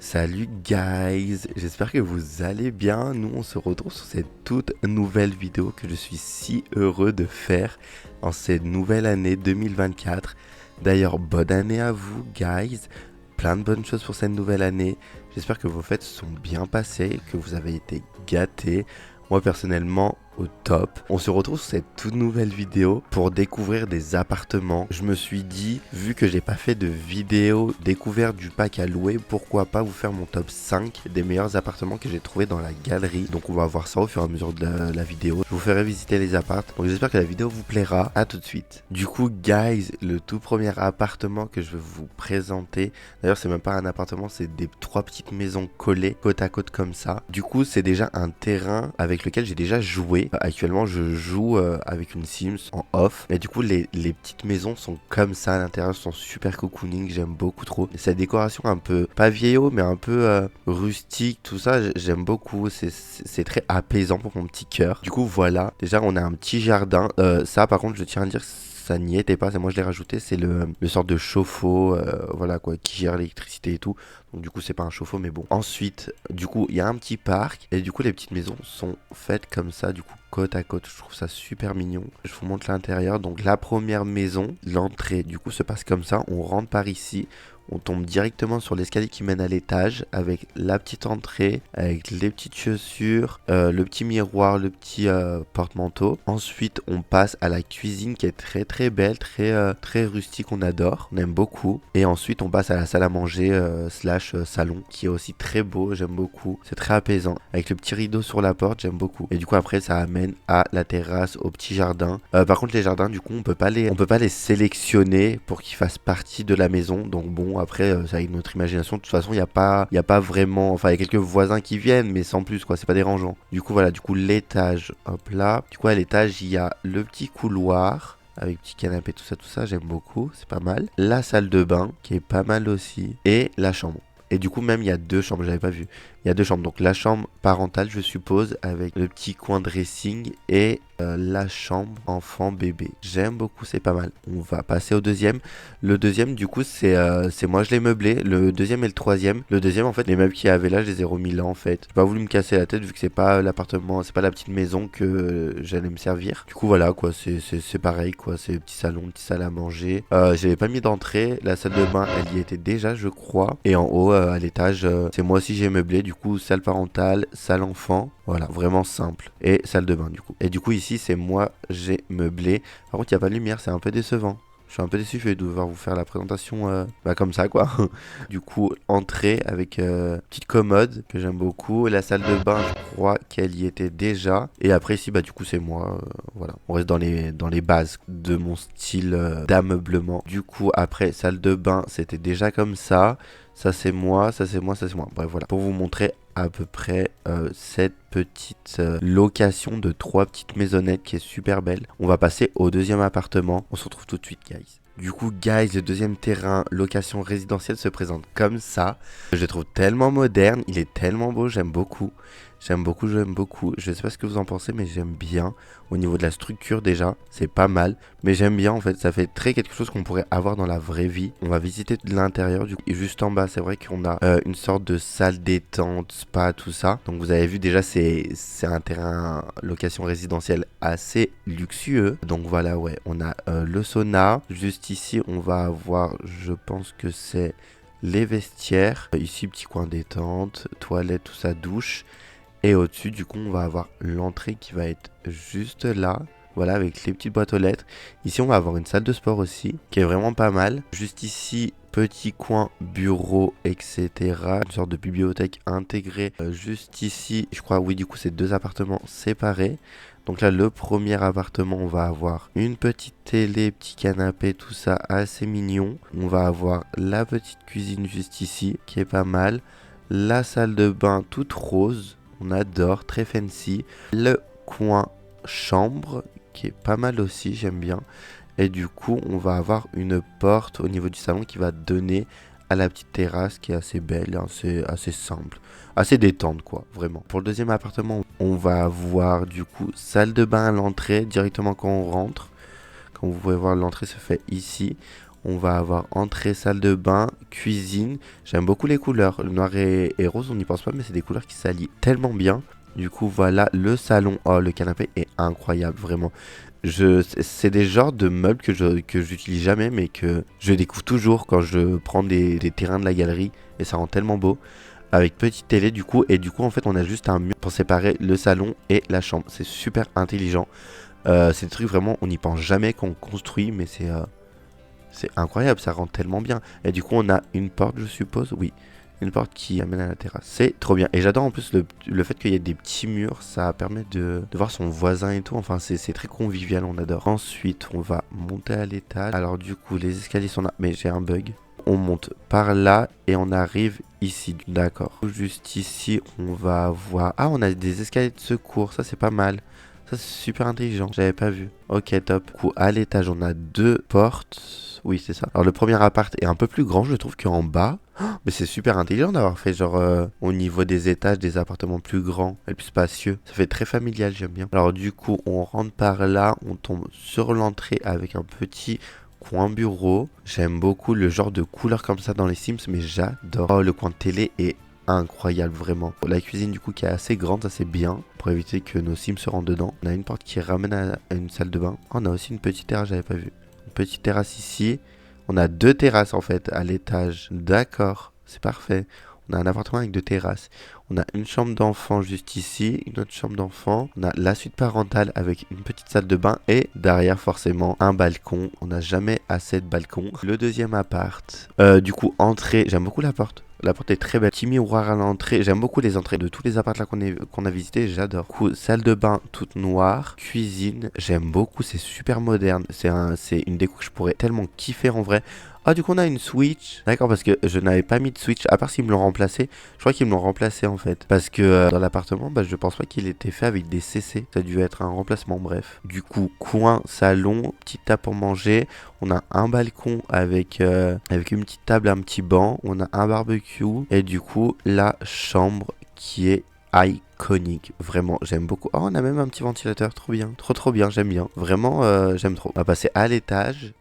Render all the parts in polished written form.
Salut guys, j'espère que vous allez bien. Nous on se retrouve sur cette toute nouvelle vidéo que je suis si heureux de faire en cette nouvelle année 2024. D'ailleurs, bonne année à vous guys, plein de bonnes choses pour cette nouvelle année. J'espère que vos fêtes se sont bien passées, que vous avez été gâtés. Moi personnellement, au top. On se retrouve sur cette toute nouvelle vidéo pour découvrir des appartements. Je me suis dit, vu que j'ai pas fait de vidéo découverte du pack à louer, pourquoi pas vous faire mon top 5 des meilleurs appartements que j'ai trouvé dans la galerie. Donc on va voir ça au fur et à mesure de la vidéo. Je vous ferai visiter les appartements. Donc j'espère que la vidéo vous plaira. À tout de suite. Du coup guys, le tout premier appartement que je vais vous présenter, d'ailleurs c'est même pas un appartement, c'est des trois petites maisons collées côte à côte comme ça. Du coup c'est déjà un terrain avec lequel j'ai déjà joué. Actuellement je joue avec une Sims en off, mais du coup les petites maisons sont comme ça à l'intérieur, sont super cocooning, j'aime beaucoup trop. Cette décoration un peu, pas vieillot mais un peu rustique, tout ça j'aime beaucoup, c'est très apaisant pour mon petit cœur. Du coup voilà, déjà on a un petit jardin, ça par contre je tiens à dire ça n'y était pas, c'est moi je l'ai rajouté, c'est le sort de chauffe-eau, voilà quoi, qui gère l'électricité et tout. Donc du coup c'est pas un chauffe-eau mais bon. Ensuite, du coup il y a un petit parc et du coup les petites maisons sont faites comme ça, du coup côte à côte. Je trouve ça super mignon. Je vous montre l'intérieur. Donc la première maison, l'entrée du coup se passe comme ça. On rentre par ici. On tombe directement sur l'escalier qui mène à l'étage avec la petite entrée, avec les petites chaussures, le petit miroir, le petit porte-manteau. Ensuite, on passe à la cuisine qui est très très belle, très rustique, on adore, on aime beaucoup. Et ensuite, on passe à la salle à manger slash salon qui est aussi très beau, j'aime beaucoup. C'est très apaisant avec le petit rideau sur la porte, j'aime beaucoup. Et du coup, après, ça amène à la terrasse, au petit jardin. Par contre, les jardins, du coup, on peut pas les sélectionner pour qu'ils fassent partie de la maison. Donc bon. Après, c'est avec notre imagination. De toute façon, il y a pas vraiment. Enfin, il y a quelques voisins qui viennent, mais sans plus, quoi. C'est pas dérangeant. Du coup, voilà. Du coup, l'étage, hop là. Du coup, à l'étage, il y a le petit couloir avec petit canapé, tout ça. J'aime beaucoup. C'est pas mal. La salle de bain, qui est pas mal aussi. Et la chambre. Et du coup, même, il y a deux chambres. J'avais pas vu. Il y a deux chambres. Donc, la chambre parentale, je suppose, avec le petit coin dressing et la chambre enfant bébé. J'aime beaucoup, c'est pas mal. On va passer au deuxième. Le deuxième, du coup, c'est moi, je l'ai meublé. Le deuxième et le troisième. Le deuxième, en fait, les meubles qu'il y avait là, je les ai remis là, en fait. J'ai pas voulu me casser la tête vu que c'est pas l'appartement, c'est pas la petite maison que j'allais me servir. Du coup, voilà, quoi, c'est pareil, quoi. C'est petit salon, petite salle à manger. J'avais pas mis d'entrée. La salle de bain, elle y était déjà, je crois. Et en haut, à l'étage, c'est moi aussi j'ai meublé. Du coup, salle parentale, salle enfant. Voilà, vraiment simple. Et salle de bain, du coup. Et du coup, ici, c'est moi, j'ai meublé. Par contre, il n'y a pas de lumière, c'est un peu décevant. Je suis un peu déçu, je vais devoir vous faire la présentation comme ça, quoi. Du coup, entrée avec petite commode que j'aime beaucoup. La salle de bain, je crois qu'elle y était déjà. Et après, ici, bah, du coup, c'est moi. Voilà, on reste dans les bases de mon style d'ameublement. Du coup, après, salle de bain, c'était déjà comme ça. Ça, c'est moi, ça, c'est moi, ça, c'est moi. Bref, voilà. Pour vous montrer à peu près cette petite location de trois petites maisonnettes qui est super belle. On va passer au deuxième appartement. On se retrouve tout de suite, guys. Du coup, guys, le deuxième terrain, location résidentielle, se présente comme ça. Je le trouve tellement moderne, il est tellement beau, j'aime beaucoup. J'aime beaucoup, j'aime beaucoup. Je sais pas ce que vous en pensez, mais j'aime bien. Au niveau de la structure, déjà, c'est pas mal. Mais j'aime bien, en fait, ça fait très quelque chose qu'on pourrait avoir dans la vraie vie. On va visiter de l'intérieur, du coup. Et juste en bas, c'est vrai qu'on a une sorte de salle détente, spa, tout ça. Donc, vous avez vu, déjà, c'est un terrain location résidentielle assez luxueux. Donc, voilà, ouais. On a le sauna. Juste ici, on va avoir, je pense que c'est les vestiaires. Ici, petit coin détente, toilette, tout ça, douche. Et au-dessus, du coup, on va avoir l'entrée qui va être juste là. Voilà, avec les petites boîtes aux lettres. Ici, on va avoir une salle de sport aussi, qui est vraiment pas mal. Juste ici, petit coin bureau, etc. Une sorte de bibliothèque intégrée. Juste ici, je crois, oui, du coup, c'est deux appartements séparés. Donc là, le premier appartement, on va avoir une petite télé, petit canapé, tout ça, assez mignon. On va avoir la petite cuisine juste ici, qui est pas mal. La salle de bain toute rose. On adore, très fancy. Le coin chambre, qui est pas mal aussi, j'aime bien. Et du coup, on va avoir une porte au niveau du salon qui va donner à la petite terrasse qui est assez belle, assez simple, assez détente, quoi, vraiment. Pour le deuxième appartement, on va avoir du coup salle de bain à l'entrée, directement quand on rentre. Comme vous pouvez voir, l'entrée se fait ici. on va avoir entrée, salle de bain, cuisine. J'aime beaucoup les couleurs. Le noir et rose, on n'y pense pas, mais c'est des couleurs qui s'allient tellement bien. Du coup, voilà le salon. Oh, le canapé est incroyable, vraiment. C'est des genres de meubles que j'utilise jamais, mais que je découvre toujours quand je prends des terrains de la galerie. Et ça rend tellement beau. Avec petite télé, du coup. Et du coup, en fait, on a juste un mur pour séparer le salon et la chambre. C'est super intelligent. C'est des trucs vraiment, on n'y pense jamais qu'on construit, mais c'est incroyable, ça rend tellement bien. Et du coup, on a une porte, je suppose, oui. Une porte qui amène à la terrasse. C'est trop bien. Et j'adore en plus le fait qu'il y ait des petits murs. Ça permet de voir son voisin et tout. Enfin, c'est très convivial, on adore. Ensuite, on va monter à l'étage. Alors du coup, les escaliers sont là. Mais j'ai un bug. On monte par là et on arrive ici. D'accord. Juste ici, on va voir... Ah, on a des escaliers de secours. Ça, c'est pas mal. Ça, c'est super intelligent. J'avais pas vu. Ok, top. Du coup, à l'étage, on a 2 portes. Oui, c'est ça. Alors, le premier appart est un peu plus grand, je trouve, qu'en bas. Oh, mais c'est super intelligent d'avoir fait, genre, au niveau des étages, des appartements plus grands et plus spacieux. Ça fait très familial, j'aime bien. Alors, du coup, on rentre par là. On tombe sur l'entrée avec un petit coin bureau. J'aime beaucoup le genre de couleur comme ça dans les Sims, mais j'adore. Oh, le coin de télé est incroyable, vraiment. La cuisine du coup qui est assez grande, ça c'est bien pour éviter que nos Sims se rentrent dedans. On a une porte qui ramène à une salle de bain. Oh, on a aussi une petite terrasse, j'avais pas vu. Une petite terrasse ici. On a 2 terrasses en fait à l'étage. D'accord, c'est parfait. On a un appartement avec 2 terrasses. On a une chambre d'enfant juste ici, une autre chambre d'enfant. On a la suite parentale avec une petite salle de bain et derrière forcément un balcon. On n'a jamais assez de balcons. Le deuxième appart. Du coup, entrée. J'aime beaucoup la porte. La porte est très belle. Petit miroir à l'entrée. J'aime beaucoup les entrées de tous les appartements qu'on a visités. J'adore. Du coup, salle de bain toute noire. Cuisine. J'aime beaucoup. C'est super moderne. C'est une déco que je pourrais tellement kiffer en vrai. Ah, du coup, on a une Switch. D'accord, parce que je n'avais pas mis de Switch. À part s'ils me l'ont remplacé. Je crois qu'ils me l'ont remplacé en fait. Parce que dans l'appartement, je pense pas qu'il était fait avec des CC. Ça a dû être un remplacement, bref. Du coup, coin, salon, petite table pour manger. On a un balcon avec une petite table, un petit banc. On a un barbecue. Et du coup, la chambre qui est iconique, vraiment, j'aime beaucoup. Oh, on a même un petit ventilateur, trop bien, trop bien, j'aime bien, vraiment, j'aime trop. On va passer à l'étage,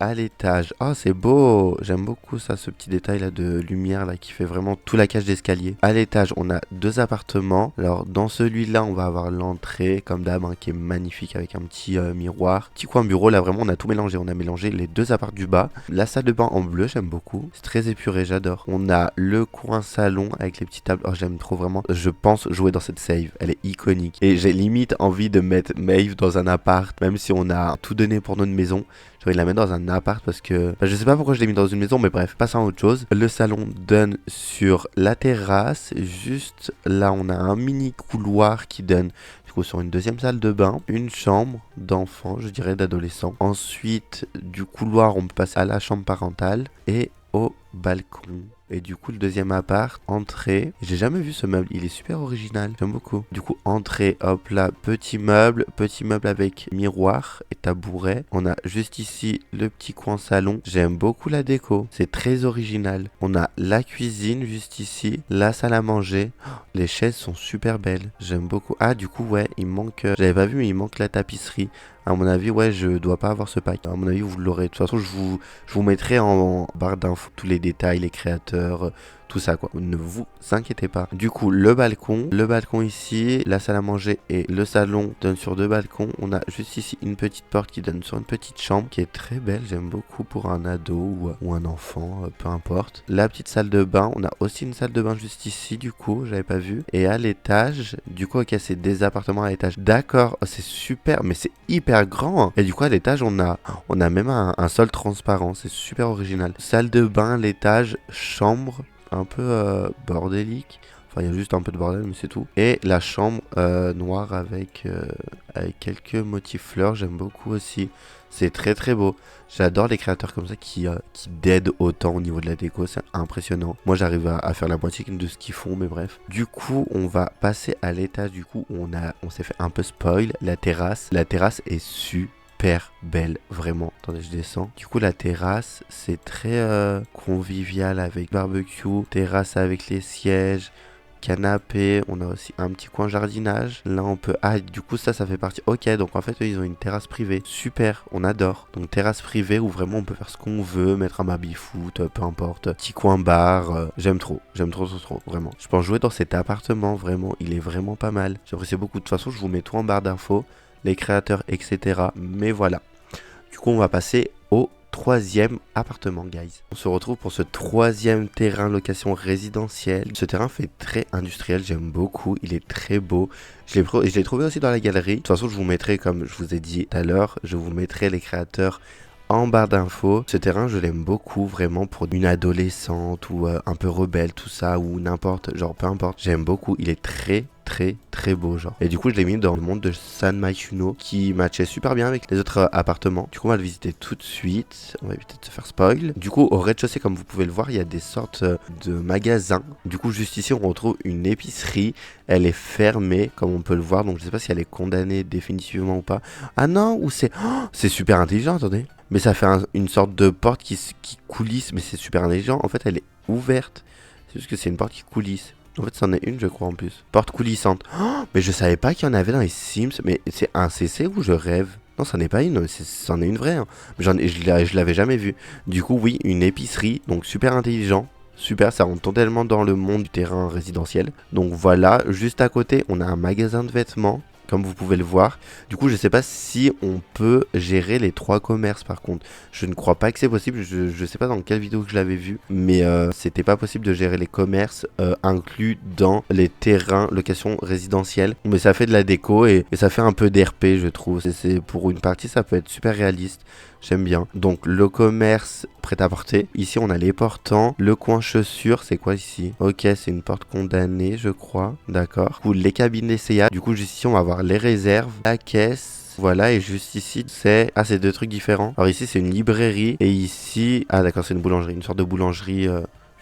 oh c'est beau, j'aime beaucoup ça, ce petit détail là de lumière là qui fait vraiment tout la cage d'escalier. À l'étage, on a 2 appartements. Alors dans celui-là, on va avoir l'entrée comme d'hab qui est magnifique avec un petit miroir, petit coin bureau. Là vraiment, on a tout mélangé, on a mélangé les 2 apparts du bas. La salle de bain en bleu, j'aime beaucoup, c'est très épuré, j'adore. On a le coin salon avec les petites tables. Oh, j'aime trop, vraiment, je pense jouer dans cette save, elle est iconique. Et j'ai limite envie de mettre Maeve dans un appart, même si on a tout donné pour notre maison. J'ai envie de la mettre dans un appart parce que... je sais pas pourquoi je l'ai mis dans une maison, mais bref, passons à autre chose. Le salon donne sur la terrasse. Juste là, on a un mini couloir qui donne du coup sur une deuxième salle de bain. Une chambre d'enfant, je dirais d'adolescent. Ensuite, du couloir, on peut passer à la chambre parentale et au balcon. Et du coup, le deuxième appart, entrée. J'ai jamais vu ce meuble, il est super original, j'aime beaucoup. Du coup, entrée, hop là, petit meuble avec miroir et tabouret. On a juste ici le petit coin salon. J'aime beaucoup la déco, c'est très original. On a la cuisine juste ici, la salle à manger. Oh, les chaises sont super belles, j'aime beaucoup. Ah, du coup, ouais, il manque, j'avais pas vu, mais il manque la tapisserie. À mon avis, ouais, je dois pas avoir ce pack. À mon avis, vous l'aurez. De toute façon, je vous mettrai en barre d'infos tous les détails, les créateurs, tout ça quoi. Ne vous inquiétez pas. Du coup, le balcon ici, la salle à manger et le salon donnent sur 2 balcons. On a juste ici une petite porte qui donne sur une petite chambre qui est très belle. J'aime beaucoup pour un ado ou un enfant, peu importe. La petite salle de bain. On a aussi une salle de bain juste ici, du coup, j'avais pas vu. Et à l'étage, du coup, ok, c'est des appartements à l'étage. D'accord, c'est super, mais c'est hyper grand. Et du coup, à l'étage, on a même un sol transparent. C'est super original. Salle de bain, à l'étage, chambre un peu bordélique. Enfin, il y a juste un peu de bordel, mais c'est tout. Et la chambre noire avec quelques motifs fleurs, j'aime beaucoup aussi. C'est très beau. J'adore les créateurs comme ça qui d'aident autant au niveau de la déco, c'est impressionnant. Moi, j'arrive à faire la moitié de ce qu'ils font, mais bref. Du coup, on va passer à l'étage. Du coup, on s'est fait un peu spoil. La terrasse est super belle, vraiment. Attendez, je descends. Du coup, la terrasse, c'est très convivial avec barbecue, terrasse avec les sièges, canapé, on a aussi un petit coin jardinage. Là on peut... Ah du coup ça fait partie... Ok, donc en fait eux, ils ont une terrasse privée. Super, on adore. Donc terrasse privée où vraiment on peut faire ce qu'on veut, mettre un baby-foot, peu importe. Petit coin bar, j'aime trop, vraiment. Je pense jouer dans cet appartement, vraiment, il est vraiment pas mal. J'apprécie beaucoup. De toute façon je vous mets tout en barre d'infos, les créateurs, etc. Mais voilà. Du coup on va passer au troisième appartement, guys. On se retrouve pour ce troisième terrain location résidentielle. Ce terrain fait très industriel, j'aime beaucoup, il est très beau. Je l'ai trouvé aussi dans la galerie. De toute façon, je vous mettrai, comme je vous ai dit tout à l'heure, je vous mettrai les créateurs en barre d'infos. Ce terrain, je l'aime beaucoup, vraiment, pour une adolescente ou un peu rebelle, tout ça, ou n'importe, genre peu importe. J'aime beaucoup, il est très beau, genre. Et du coup je l'ai mis dans le monde de San Myshuno qui matchait super bien avec les autres appartements. Du coup on va le visiter tout de suite. On va éviter de se faire spoil. Du coup au rez-de-chaussée, comme vous pouvez le voir, il y a des sortes de magasins. Du coup juste ici on retrouve une épicerie. Elle est fermée comme on peut le voir, donc je sais pas si elle est condamnée définitivement ou pas. Ah non, ou c'est... Oh, c'est super intelligent, attendez. Mais ça fait une sorte de porte qui coulisse, mais c'est super intelligent. En fait elle est ouverte. C'est juste que c'est une porte qui coulisse. En fait, c'en est une, je crois, en plus. Porte coulissante. Oh, mais je savais pas qu'il y en avait dans les Sims. Mais c'est un CC ou je rêve? Non, c'en est pas une. C'en est une vraie. Hein. Je l'avais jamais vue. Du coup, oui, une épicerie. Donc, super intelligent. Super, ça rentre totalement dans le monde du terrain résidentiel. Donc, voilà. Juste à côté, on a un magasin de vêtements. Comme vous pouvez le voir. Du coup, je sais pas si on peut gérer les 3 commerces par contre. Je ne crois pas que c'est possible. Je sais pas dans quelle vidéo que je l'avais vu. Mais c'était pas possible de gérer les commerces inclus dans les terrains location résidentielle. Mais ça fait de la déco et ça fait un peu d'RP, je trouve. Pour une partie, ça peut être super réaliste. J'aime bien. Donc le commerce prêt-à-porter. Ici on a les portants. Le coin chaussures, c'est quoi ici? Ok, c'est une porte condamnée, je crois. D'accord. Du coup, les cabines d'essayage. Du coup, juste ici on va avoir les réserves, la caisse. Voilà, et juste ici, c'est... Ah, c'est 2 trucs différents. Alors ici, c'est une librairie. Et ici... Ah, d'accord, c'est une boulangerie. Une sorte de boulangerie...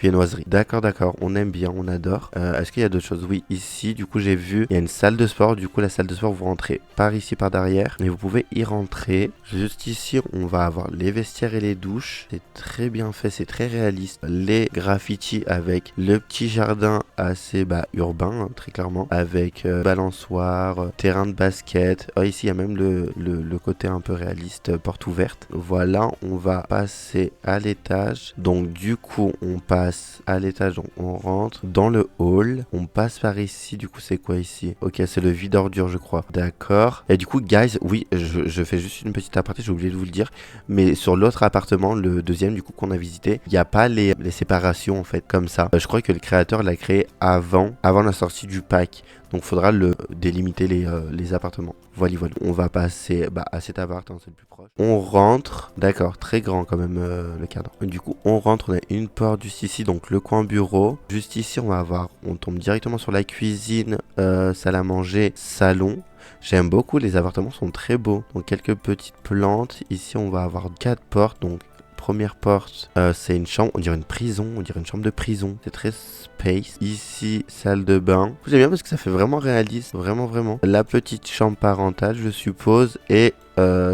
viennoiserie. D'accord, on aime bien, on adore. Est-ce qu'il y a d'autres choses? Oui, ici, du coup, j'ai vu, il y a une salle de sport. Du coup, la salle de sport, vous rentrez par ici, par derrière. Et vous pouvez y rentrer. Juste ici, on va avoir les vestiaires et les douches. C'est très bien fait, c'est très réaliste. Les graffitis avec le petit jardin assez urbain, hein, très clairement. Avec balançoire, terrain de basket. Oh, ici, il y a même le côté un peu réaliste, porte ouverte. Voilà, on va passer à l'étage. Donc, du coup, on passe à l'étage, donc on rentre dans le hall, on passe par ici. Du coup c'est quoi ici? Ok, c'est le vide ordure, je crois. D'accord. Et du coup guys, oui, je fais juste une petite aparté, j'ai oublié de vous le dire, mais sur l'autre appartement, le deuxième du coup qu'on a visité, il n'y a pas les séparations en fait comme ça. Je crois que le créateur l'a créé avant la sortie du pack. Donc faudra le délimiter les appartements. Voilà. On va passer à cet appart, hein, c'est le plus proche. On rentre, d'accord, très grand quand même le cadre. Du coup on rentre, on a une porte juste ici, donc le coin bureau. Juste ici on tombe directement sur la cuisine, salle à manger, salon. J'aime beaucoup, les appartements sont très beaux. Donc quelques petites plantes. Ici on va avoir 4 portes, donc première porte, c'est une chambre, on dirait une prison, on dirait une chambre de prison. C'est très space. Ici, salle de bain. J'aime bien parce que ça fait vraiment réaliste, vraiment. La petite chambre parentale, je suppose, et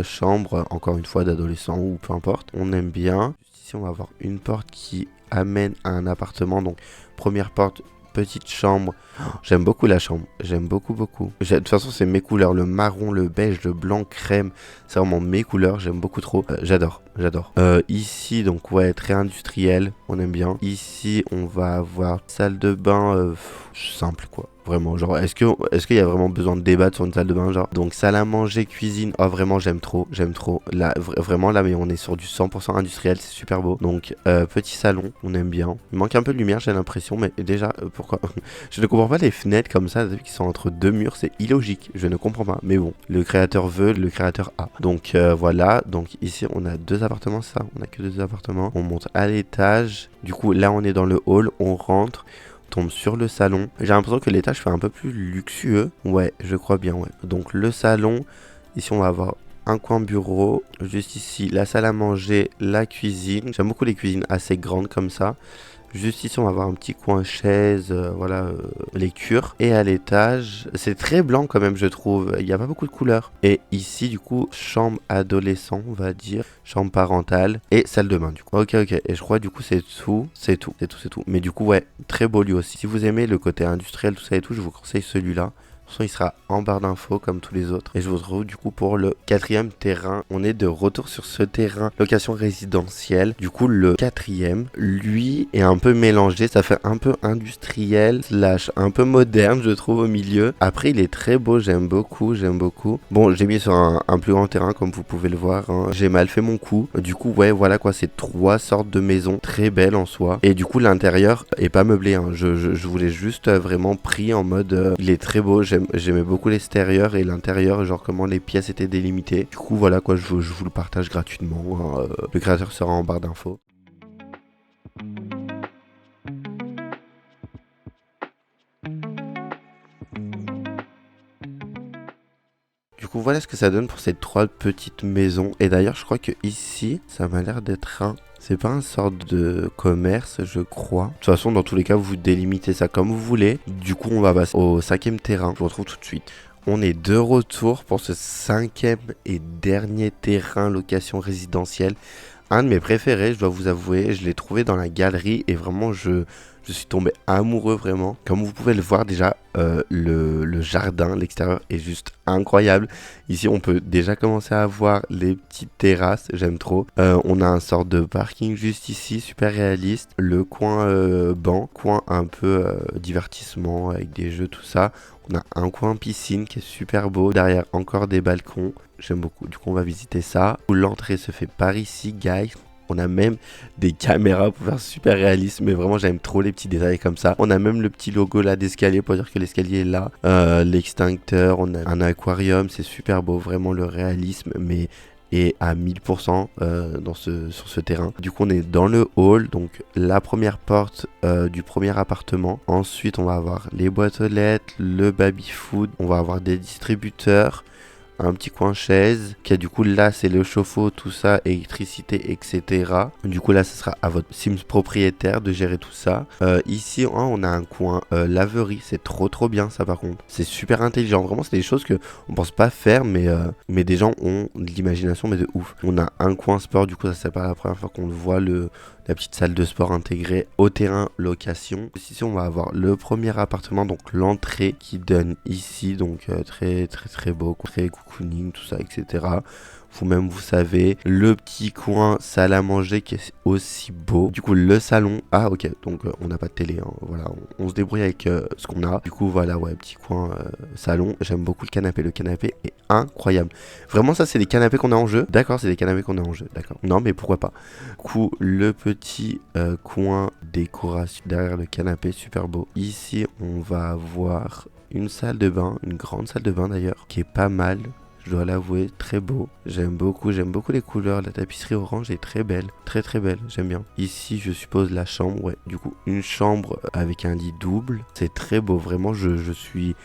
chambre, encore une fois, d'adolescent ou peu importe. On aime bien. Ici, on va avoir une porte qui amène à un appartement. Donc, première porte, petite chambre. Oh, j'aime beaucoup la chambre. J'aime beaucoup. De toute façon, c'est mes couleurs. Le marron, le beige, le blanc, crème. C'est vraiment mes couleurs. J'aime beaucoup trop. J'adore. Ici, donc, ouais, très industriel. On aime bien. Ici, on va avoir salle de bain simple, quoi. Vraiment, genre, est-ce qu'il y a vraiment besoin de débattre sur une salle de bain, genre? Donc, salle à manger, cuisine. Oh, vraiment, j'aime trop. Là, vraiment, là, mais on est sur du 100% industriel, c'est super beau. Donc, petit salon, on aime bien. Il manque un peu de lumière, j'ai l'impression, mais déjà, pourquoi? Je ne comprends pas les fenêtres comme ça, qui sont entre 2 murs, c'est illogique. Je ne comprends pas, mais bon, le créateur veut, le créateur a. Donc, voilà. Donc, ici, on a 2 appartements, ça. On a que 2 appartements. On monte à l'étage. Du coup, là, on est dans le hall, on rentre. Tombe sur le salon. J'ai l'impression que l'étage fait un peu plus luxueux. Ouais, je crois bien, ouais. Donc le salon, ici on va avoir un coin bureau. Juste ici, la salle à manger, la cuisine. J'aime beaucoup les cuisines assez grandes comme ça. Juste ici, on va avoir un petit coin chaise, voilà, les cures. Et à l'étage, c'est très blanc quand même, je trouve. Il n'y a pas beaucoup de couleurs. Et ici, du coup, chambre adolescent, on va dire. Chambre parentale et salle de bain, du coup. Ok, ok. Et je crois, du coup, c'est tout. C'est tout, c'est tout, c'est tout. Mais du coup, ouais, très beau lui aussi. Si vous aimez le côté industriel, tout ça et tout, je vous conseille celui-là. Il sera en barre d'infos comme tous les autres. Et je vous retrouve du coup pour le quatrième terrain. On est de retour sur ce terrain location résidentielle. Du coup le quatrième, lui est un peu mélangé. Ça fait un peu industriel slash un peu moderne je trouve au milieu. Après il est très beau, j'aime beaucoup, j'aime beaucoup. Bon j'ai mis sur un plus grand terrain comme vous pouvez le voir. Hein. J'ai mal fait mon coup. Du coup ouais voilà quoi, c'est 3 sortes de maisons très belles en soi. Et du coup l'intérieur est pas meublé. Hein. Je voulais juste vraiment pris en mode il est très beau. J'aimais beaucoup l'extérieur et l'intérieur, genre comment les pièces étaient délimitées. Du coup, voilà quoi, je vous le partage gratuitement. Hein. Le créateur sera en barre d'infos. Du coup, voilà ce que ça donne pour ces 3 petites maisons. Et d'ailleurs, je crois que ici, ça m'a l'air d'être un... C'est pas une sorte de commerce, je crois. De toute façon, dans tous les cas, vous délimitez ça comme vous voulez. Du coup, on va passer au 5e terrain. Je vous retrouve tout de suite. On est de retour pour ce 5e et dernier terrain location résidentielle. Un de mes préférés, je dois vous avouer, je l'ai trouvé dans la galerie et vraiment je suis tombé amoureux vraiment. Comme vous pouvez le voir déjà, le jardin, l'extérieur est juste incroyable. Ici on peut déjà commencer à voir les petites terrasses, j'aime trop. On a un sort de parking juste ici, super réaliste. Le coin banc, coin un peu divertissement avec des jeux, tout ça. On a un coin piscine qui est super beau. Derrière encore des balcons. J'aime beaucoup. Du coup on va visiter ça. L'entrée se fait par ici, guys. On a même des caméras pour faire super réaliste. Mais vraiment j'aime trop les petits détails comme ça. On a même le petit logo là d'escalier pour dire que l'escalier est là. L'extincteur. On a un aquarium. C'est super beau. Vraiment le réalisme. Mais et à 1000% sur ce terrain. Du coup on est dans le hall, donc la première porte du premier appartement. Ensuite on va avoir les boîtes aux lettres, le baby food, on va avoir des distributeurs, un petit coin chaise, qui a du coup là c'est le chauffe-eau, tout ça, électricité, etc. Du coup là ce sera à votre Sims propriétaire de gérer tout ça. Ici hein, on a un coin laverie, c'est trop bien ça par contre. C'est super intelligent, vraiment c'est des choses que on pense pas faire mais des gens ont de l'imagination mais de ouf. On a un coin sport, du coup ça c'est pas la première fois qu'on le voit, la petite salle de sport intégrée au terrain location. Ici on va avoir le premier appartement, donc l'entrée qui donne ici, donc très beau, très cocooning, tout ça, etc. Vous-même vous savez, le petit coin salle à manger qui est aussi beau. Du coup le salon, ah ok, donc on n'a pas de télé, hein, voilà, on se débrouille avec ce qu'on a. Du coup voilà, ouais, petit coin salon, j'aime beaucoup le canapé est incroyable. Vraiment ça c'est les canapés qu'on a en jeu, d'accord, c'est les canapés qu'on a en jeu, d'accord. Non mais pourquoi pas. Du coup le petit coin décoration derrière le canapé, super beau. Ici on va avoir une salle de bain, une grande salle de bain d'ailleurs, qui est pas mal. Je dois l'avouer, très beau. J'aime beaucoup les couleurs. La tapisserie orange est très belle, très belle. J'aime bien. Ici, je suppose la chambre. Ouais, du coup, une chambre avec un lit double. C'est très beau. Vraiment, je suis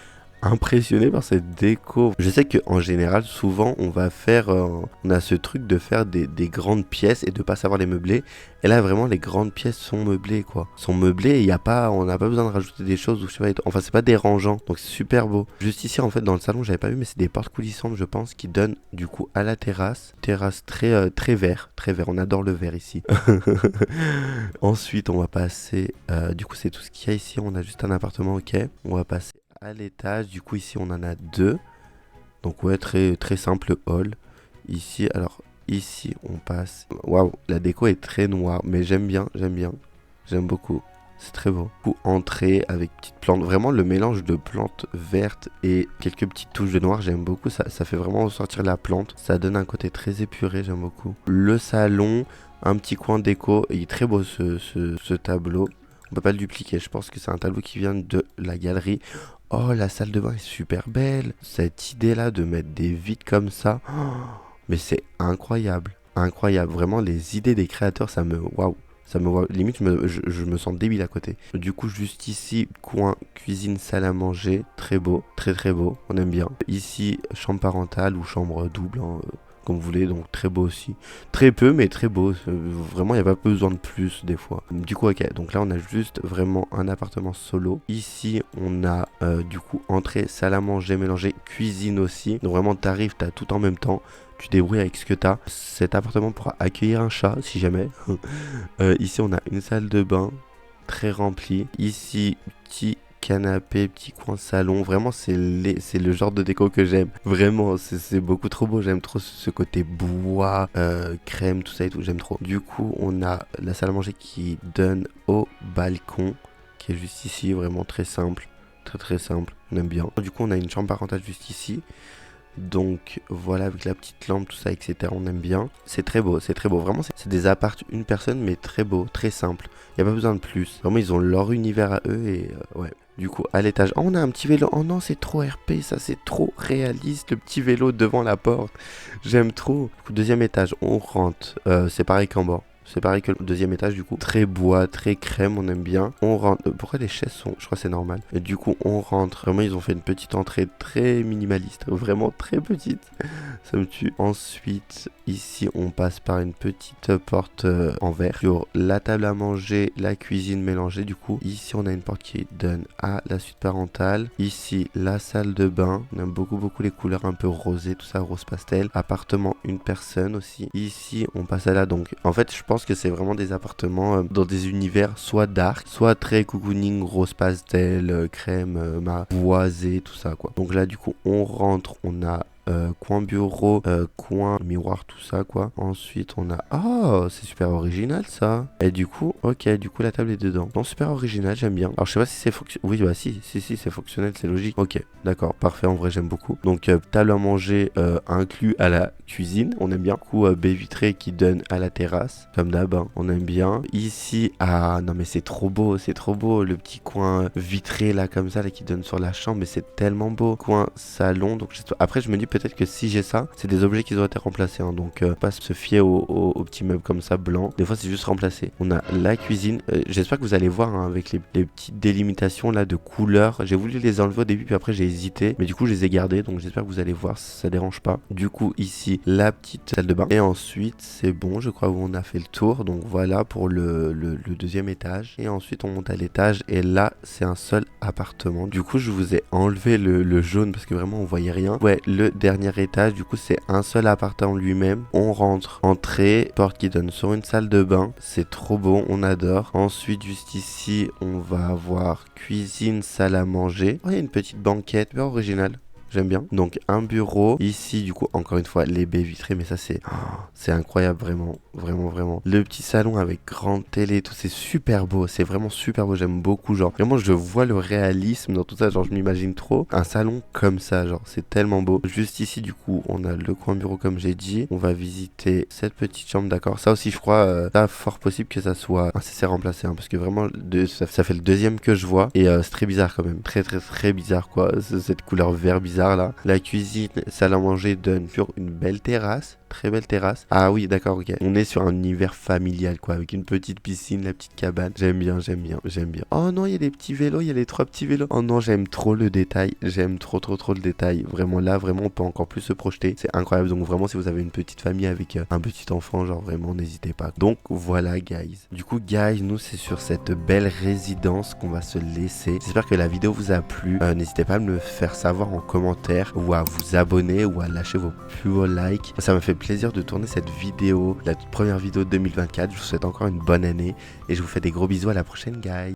impressionné par cette déco. Je sais qu'en général, souvent, on va faire... on a ce truc de faire des grandes pièces et de pas savoir les meubler. Et là, vraiment, les grandes pièces sont meublées, quoi. Sont meublées et on n'a pas besoin de rajouter des choses ou je sais pas. Enfin, c'est pas dérangeant. Donc, c'est super beau. Juste ici, en fait, dans le salon, j'avais pas vu, mais c'est des portes coulissantes, je pense, qui donnent, du coup, à la terrasse. Terrasse très vert. Très vert. On adore le vert ici. Ensuite, on va passer... du coup, c'est tout ce qu'il y a ici. On a juste un appartement, ok. On va passer à l'étage. Du coup, ici, on en a 2. Donc, ouais, très simple hall. Ici, alors... Ici, on passe... Waouh, la déco est très noire, mais j'aime bien. J'aime beaucoup. C'est très beau. Du coup, entrée avec petites plantes. Vraiment, le mélange de plantes vertes et quelques petites touches de noir, j'aime beaucoup. Ça fait vraiment ressortir la plante. Ça donne un côté très épuré, j'aime beaucoup. Le salon, un petit coin déco. Il est très beau, ce tableau. On peut pas le dupliquer. Je pense que c'est un tableau qui vient de la galerie. Oh, la salle de bain est super belle. Cette idée-là de mettre des vitres comme ça... Oh, mais c'est incroyable, vraiment les idées des créateurs, waouh, limite je me sens débile à côté. Du coup juste ici, coin cuisine salle à manger, très beau, très beau, on aime bien. Ici chambre parentale ou chambre double, hein, comme vous voulez, donc très beau aussi. Très peu, mais très beau. Vraiment, il n'y a pas besoin de plus des fois. Du coup, ok, donc là, on a juste vraiment un appartement solo. Ici, on a du coup entrée, salle à manger, mélanger, cuisine aussi. Donc vraiment, t'arrives, t'as tout en même temps. Tu débrouilles avec ce que t'as. Cet appartement pourra accueillir un chat, si jamais. Ici, on a une salle de bain très remplie. Ici, petit canapé, petit coin salon. Vraiment, c'est le genre de déco que j'aime. Vraiment, c'est beaucoup trop beau. J'aime trop ce côté bois, crème, tout ça et tout. J'aime trop. Du coup, on a la salle à manger qui donne au balcon, qui est juste ici. Vraiment très simple. Très très simple. On aime bien. Du coup, on a une chambre parentale juste ici. Donc voilà, avec la petite lampe, tout ça, etc. On aime bien. C'est très beau, c'est très beau. Vraiment, c'est des apparts, une personne, mais très beau, très simple. Il n'y a pas besoin de plus. Vraiment, ils ont leur univers à eux et ouais. Du coup, à l'étage, oh, on a un petit vélo. Oh non, c'est trop RP, ça, c'est trop réaliste. Le petit vélo devant la porte. J'aime trop. Du coup, deuxième étage, on rentre. C'est pareil qu'en bas. C'est pareil que le deuxième étage du coup. Très bois, très crème, on aime bien. On rentre. Pourquoi les chaises sont... Je crois que c'est normal. Et du coup, on rentre. Vraiment, ils ont fait une petite entrée très minimaliste. Vraiment très petite. Ça me tue. Ensuite, ici, on passe par une petite porte en verre. Sur la table à manger, la cuisine mélangée du coup. Ici, on a une porte qui donne à la suite parentale. Ici, la salle de bain. On aime beaucoup les couleurs un peu rosées, tout ça, rose pastel. Appartement, une personne aussi. Ici, on passe à là. Donc, en fait, je pense que c'est vraiment des appartements dans des univers soit dark, soit très cocooning, rose pastel, crème, boisé, tout ça quoi. Donc là du coup on rentre, on a coin bureau, coin miroir, tout ça quoi. Ensuite on a... Oh, c'est super original ça. Et du coup, ok, du coup la table est dedans. Non, super original, j'aime bien. Alors je sais pas si c'est fonctionnel. Oui, bah si, c'est fonctionnel, c'est logique. Ok, d'accord, parfait, en vrai j'aime beaucoup. Donc table à manger inclus à la cuisine, on aime bien. Du coup, baie vitrée qui donne à la terrasse, comme d'hab, hein, on aime bien. Ici, ah non mais c'est trop beau, le petit coin vitré là comme ça là qui donne sur la chambre, mais c'est tellement beau. Coin salon, donc après je me dis peut-être que si j'ai ça, c'est des objets qui doivent être remplacés, hein, donc pas se fier aux petits meubles comme ça blancs. Des fois c'est juste remplacé. On a la cuisine, j'espère que vous allez voir hein, avec les petites délimitations là de couleurs. J'ai voulu les enlever au début puis après j'ai hésité, mais du coup je les ai gardés, donc j'espère que vous allez voir, ça dérange pas. Du coup ici la petite salle de bain et ensuite c'est bon, je crois où on a fait le tour. Donc voilà pour le deuxième étage et ensuite on monte à l'étage et là c'est un seul appartement. Du coup je vous ai enlevé le jaune parce que vraiment on voyait rien. Ouais, le dernier étage du coup c'est un seul appartement lui-même. On rentre, entrée, porte qui donne sur une salle de bain, c'est trop beau, on adore. Ensuite juste ici on va avoir cuisine, salle à manger. Oh, il y a une petite banquette, super originale. J'aime bien. Donc un bureau. Ici du coup encore une fois les baies vitrées, mais ça c'est incroyable vraiment. Le petit salon avec grande télé, tout c'est super beau. C'est vraiment super beau. J'aime beaucoup. Genre vraiment je vois le réalisme dans tout ça. Genre je m'imagine trop un salon comme ça. Genre c'est tellement beau. Juste ici du coup on a le coin bureau comme j'ai dit. On va visiter cette petite chambre, d'accord. Ça aussi je crois ça fort possible que ça soit c'est remplacé hein, parce que vraiment ça fait le deuxième que je vois et c'est très bizarre quand même. Très bizarre quoi. Cette couleur vert bizarre là. La cuisine, salle à manger donne sur une belle terrasse. Très belle terrasse. Ah oui, d'accord, ok. On est sur un univers familial, quoi. Avec une petite piscine, la petite cabane. J'aime bien. Oh non, il y a des petits vélos, il y a les 3 petits vélos. Oh non, j'aime trop le détail. J'aime trop le détail. Vraiment là, vraiment, on peut encore plus se projeter. C'est incroyable. Donc vraiment, si vous avez une petite famille avec un petit enfant, genre vraiment, n'hésitez pas. Donc voilà, guys. Du coup, guys, nous, c'est sur cette belle résidence qu'on va se laisser. J'espère que la vidéo vous a plu. N'hésitez pas à me le faire savoir en commentaire ou à vous abonner ou à lâcher vos plus beaux likes. Ça me fait plaisir de tourner cette vidéo, la toute première vidéo de 2024. Je vous souhaite encore une bonne année et je vous fais des gros bisous. À la prochaine, guys.